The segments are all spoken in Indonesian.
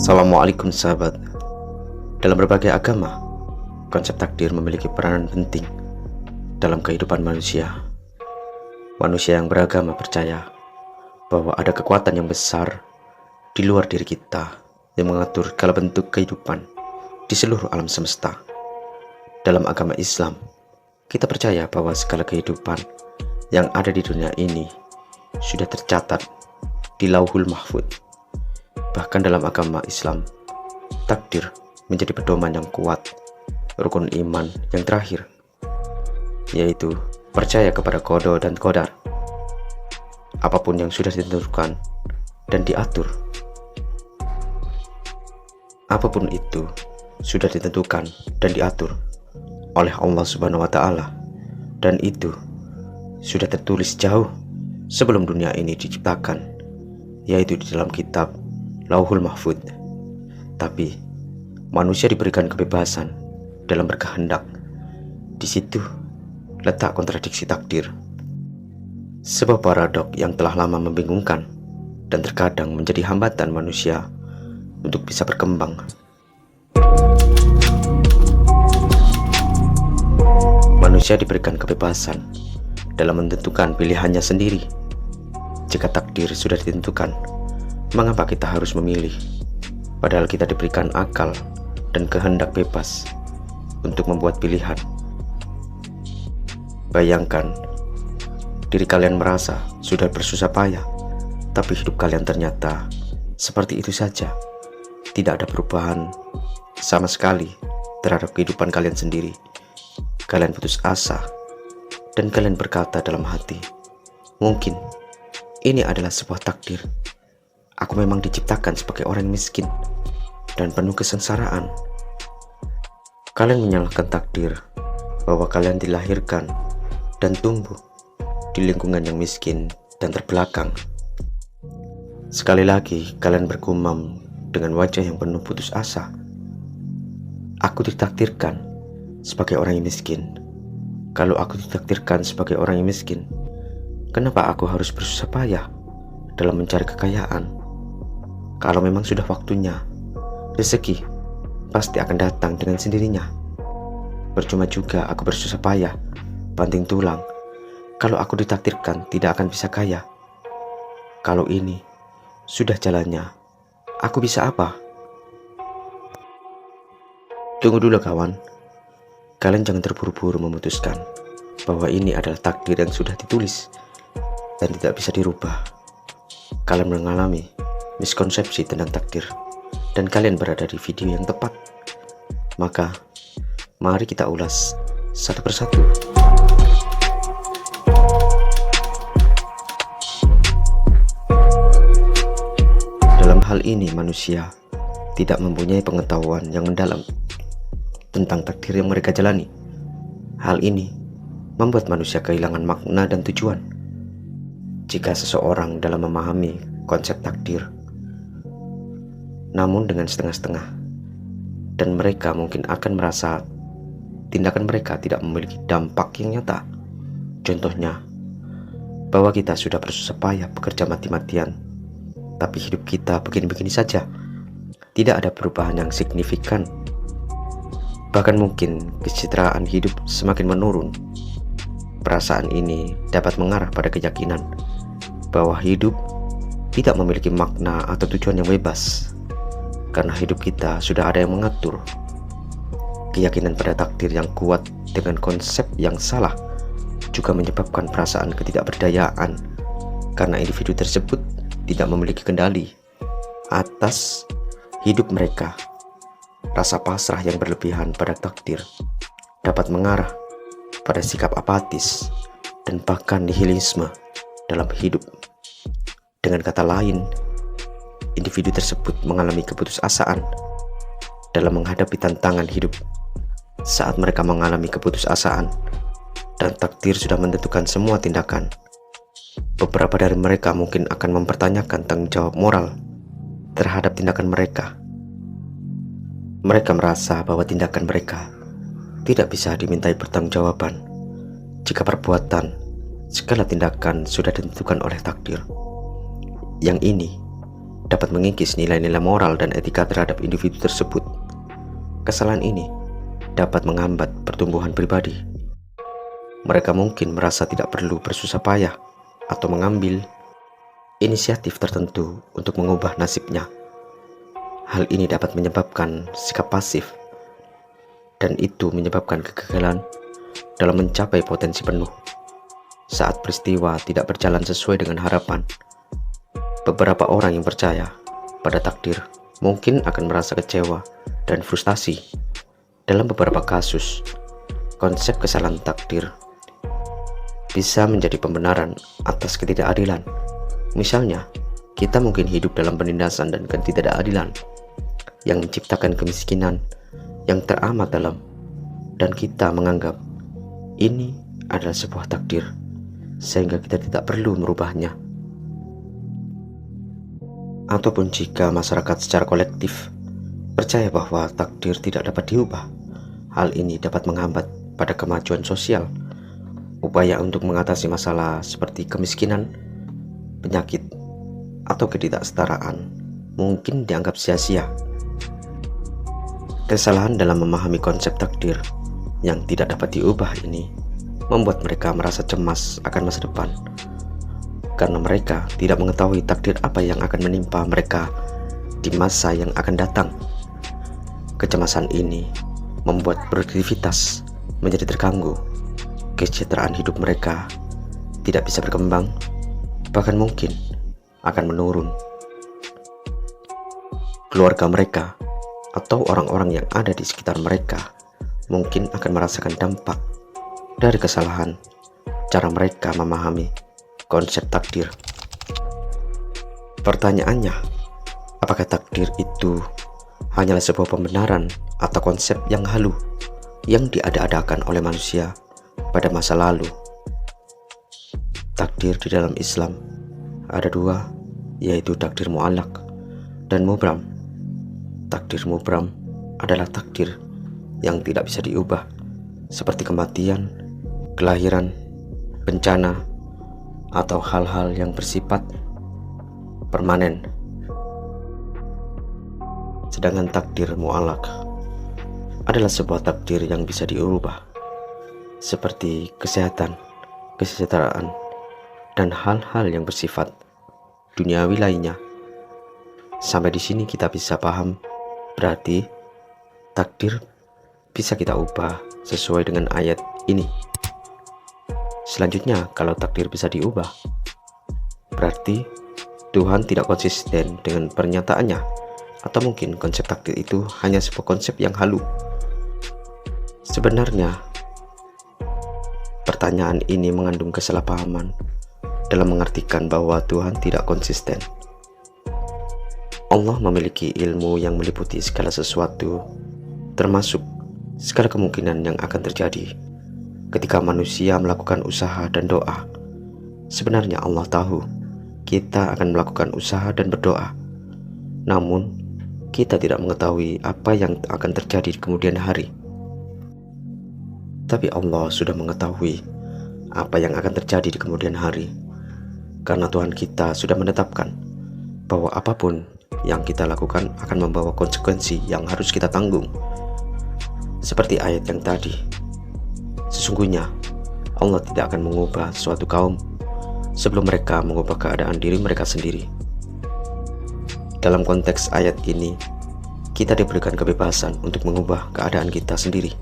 Assalamualaikum sahabat. Dalam berbagai agama, konsep takdir memiliki peranan penting dalam kehidupan manusia. Manusia yang beragama percaya bahwa ada kekuatan yang besar di luar diri kita yang mengatur segala bentuk kehidupan di seluruh alam semesta. Dalam agama Islam, kita percaya bahwa segala kehidupan yang ada di dunia ini sudah tercatat di Lauhul Mahfuz. Bahkan dalam agama Islam, takdir menjadi pedoman yang kuat, rukun iman yang terakhir, yaitu percaya kepada qada dan qadar. Apapun yang sudah ditentukan dan diatur, apapun itu sudah ditentukan dan diatur oleh Allah Subhanahu wa Ta'ala, dan itu sudah tertulis jauh sebelum dunia ini diciptakan, yaitu di dalam kitab Lauhul Mahfuz. Tapi manusia diberikan kebebasan dalam berkehendak. Di situ letak kontradiksi takdir, sebuah paradok yang telah lama membingungkan dan terkadang menjadi hambatan manusia untuk bisa berkembang. Manusia diberikan kebebasan dalam menentukan pilihannya sendiri. Jika takdir sudah ditentukan, mengapa kita harus memilih? Padahal kita diberikan akal dan kehendak bebas untuk membuat pilihan. Bayangkan, diri kalian merasa sudah bersusah payah, tapi hidup kalian ternyata seperti itu saja. Tidak ada perubahan sama sekali terhadap kehidupan kalian sendiri. Kalian putus asa, dan kalian berkata dalam hati, mungkin ini adalah sebuah takdir. Aku memang diciptakan sebagai orang miskin dan penuh kesengsaraan. Kalian menyalahkan takdir bahwa kalian dilahirkan dan tumbuh di lingkungan yang miskin dan terbelakang. Sekali lagi kalian bergumam dengan wajah yang penuh putus asa. Aku ditakdirkan sebagai orang yang miskin. Kalau aku ditakdirkan sebagai orang yang miskin, kenapa aku harus bersusah payah dalam mencari kekayaan? Kalau memang sudah waktunya, rezeki pasti akan datang dengan sendirinya. Percuma juga aku bersusah payah, banting tulang, kalau aku ditakdirkan tidak akan bisa kaya. Kalau ini sudah jalannya, aku bisa apa? Tunggu dulu kawan. Kalian jangan terburu-buru memutuskan bahwa ini adalah takdir yang sudah ditulis dan tidak bisa dirubah. Kalian mengalami miskonsepsi tentang takdir, dan kalian berada di video yang tepat. Maka, mari kita ulas satu persatu. Dalam hal ini, manusia tidak mempunyai pengetahuan yang mendalam tentang takdir yang mereka jalani. Hal ini membuat manusia kehilangan makna dan tujuan. Jika seseorang dalam memahami konsep takdir, namun dengan setengah-setengah, dan mereka mungkin akan merasa tindakan mereka tidak memiliki dampak yang nyata. Contohnya, bahwa kita sudah bersusah payah bekerja mati-matian, tapi hidup kita begini-begini saja. Tidak ada perubahan yang signifikan. Bahkan mungkin kesejahteraan hidup semakin menurun. Perasaan ini dapat mengarah pada keyakinan bahwa hidup tidak memiliki makna atau tujuan yang bebas, karena hidup kita sudah ada yang mengatur. Keyakinan pada takdir yang kuat dengan konsep yang salah juga menyebabkan perasaan ketidakberdayaan, karena individu tersebut tidak memiliki kendali atas hidup mereka. Rasa pasrah yang berlebihan pada takdir dapat mengarah pada sikap apatis dan bahkan nihilisme dalam hidup. Dengan kata lain, individu tersebut mengalami keputusasaan dalam menghadapi tantangan hidup. Saat mereka mengalami keputusasaan dan takdir sudah menentukan semua tindakan, beberapa dari mereka mungkin akan mempertanyakan tanggung jawab moral terhadap tindakan mereka. Mereka merasa bahwa tindakan mereka tidak bisa dimintai pertanggungjawaban jika segala tindakan sudah ditentukan oleh takdir. Yang ini dapat mengikis nilai-nilai moral dan etika terhadap individu tersebut. Kesalahan ini dapat menghambat pertumbuhan pribadi. Mereka mungkin merasa tidak perlu bersusah payah atau mengambil inisiatif tertentu untuk mengubah nasibnya. Hal ini dapat menyebabkan sikap pasif, dan itu menyebabkan kegagalan dalam mencapai potensi penuh. Saat peristiwa tidak berjalan sesuai dengan harapan, beberapa orang yang percaya pada takdir mungkin akan merasa kecewa dan frustasi. Dalam beberapa kasus, konsep kesalahan takdir bisa menjadi pembenaran atas ketidakadilan. Misalnya, kita mungkin hidup dalam penindasan dan ketidakadilan yang menciptakan kemiskinan yang teramat dalam, dan kita menganggap ini adalah sebuah takdir, sehingga kita tidak perlu merubahnya. Ataupun jika masyarakat secara kolektif percaya bahwa takdir tidak dapat diubah, hal ini dapat menghambat pada kemajuan sosial. Upaya untuk mengatasi masalah seperti kemiskinan, penyakit, atau ketidaksetaraan mungkin dianggap sia-sia. Kesalahan dalam memahami konsep takdir yang tidak dapat diubah ini membuat mereka merasa cemas akan masa depan, karena mereka tidak mengetahui takdir apa yang akan menimpa mereka di masa yang akan datang. Kecemasan ini membuat produktivitas menjadi terganggu, kesejahteraan hidup mereka tidak bisa berkembang, bahkan mungkin akan menurun. Keluarga mereka atau orang-orang yang ada di sekitar mereka mungkin akan merasakan dampak dari kesalahan cara mereka memahami konsep takdir. Pertanyaannya, apakah takdir itu hanyalah sebuah pembenaran atau konsep yang halu yang diada-adakan oleh manusia pada masa lalu? Takdir di dalam Islam ada dua, yaitu takdir mu'allaq dan mubram. Takdir mubram adalah takdir yang tidak bisa diubah, seperti kematian, kelahiran, bencana, atau hal-hal yang bersifat permanen. Sedangkan takdir mu'allaq adalah sebuah takdir yang bisa diubah, seperti kesehatan, kesejahteraan, dan hal-hal yang bersifat duniawi lainnya. Sampai di sini kita bisa paham, berarti takdir bisa kita ubah sesuai dengan ayat ini. Selanjutnya, kalau takdir bisa diubah, berarti Tuhan tidak konsisten dengan pernyataannya, atau mungkin konsep takdir itu hanya sebuah konsep yang halu. Sebenarnya, pertanyaan ini mengandung kesalahpahaman dalam mengartikan bahwa Tuhan tidak konsisten. Allah memiliki ilmu yang meliputi segala sesuatu, termasuk segala kemungkinan yang akan terjadi. Ketika manusia melakukan usaha dan doa, sebenarnya Allah tahu kita akan melakukan usaha dan berdoa. Namun, kita tidak mengetahui apa yang akan terjadi di kemudian hari. Tapi Allah sudah mengetahui apa yang akan terjadi di kemudian hari, karena Tuhan kita sudah menetapkan bahwa apapun yang kita lakukan akan membawa konsekuensi yang harus kita tanggung. Seperti ayat yang tadi, sesungguhnya Allah tidak akan mengubah suatu kaum sebelum mereka mengubah keadaan diri mereka sendiri. Dalam konteks ayat ini, kita diberikan kebebasan untuk mengubah keadaan kita sendiri.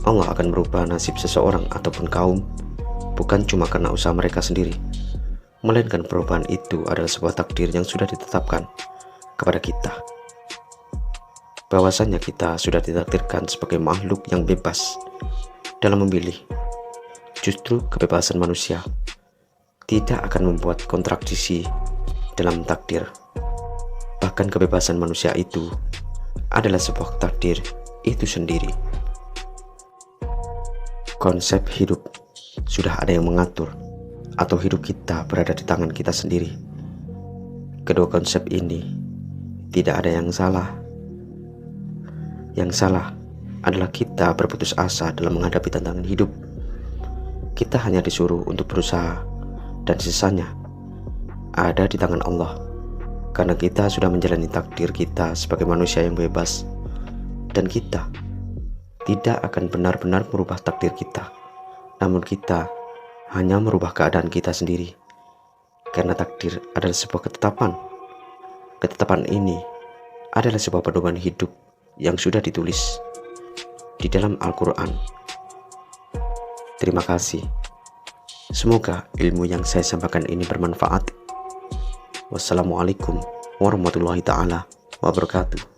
Allah akan merubah nasib seseorang ataupun kaum bukan cuma karena usaha mereka sendiri, melainkan perubahan itu adalah sebuah takdir yang sudah ditetapkan kepada kita. Bahwasannya kita sudah ditakdirkan sebagai makhluk yang bebas dalam memilih. Justru kebebasan manusia tidak akan membuat kontradiksi dalam takdir. Bahkan kebebasan manusia itu adalah sebuah takdir itu sendiri. Konsep hidup sudah ada yang mengatur, atau hidup kita berada di tangan kita sendiri. Kedua konsep ini tidak ada yang salah. Yang salah adalah kita berputus asa dalam menghadapi tantangan hidup. Kita hanya disuruh untuk berusaha, dan sisanya ada di tangan Allah. karena kita sudah menjalani takdir kita sebagai manusia yang bebas, dan kita tidak akan benar-benar merubah takdir kita, namun kita hanya merubah keadaan kita sendiri. Karena takdir adalah sebuah ketetapan. Ketetapan ini adalah sebuah pedoman hidup yang sudah ditulis di dalam Al-Quran. Terima kasih. Semoga ilmu yang saya sampaikan ini bermanfaat. Wassalamualaikum warahmatullahi taala wabarakatuh.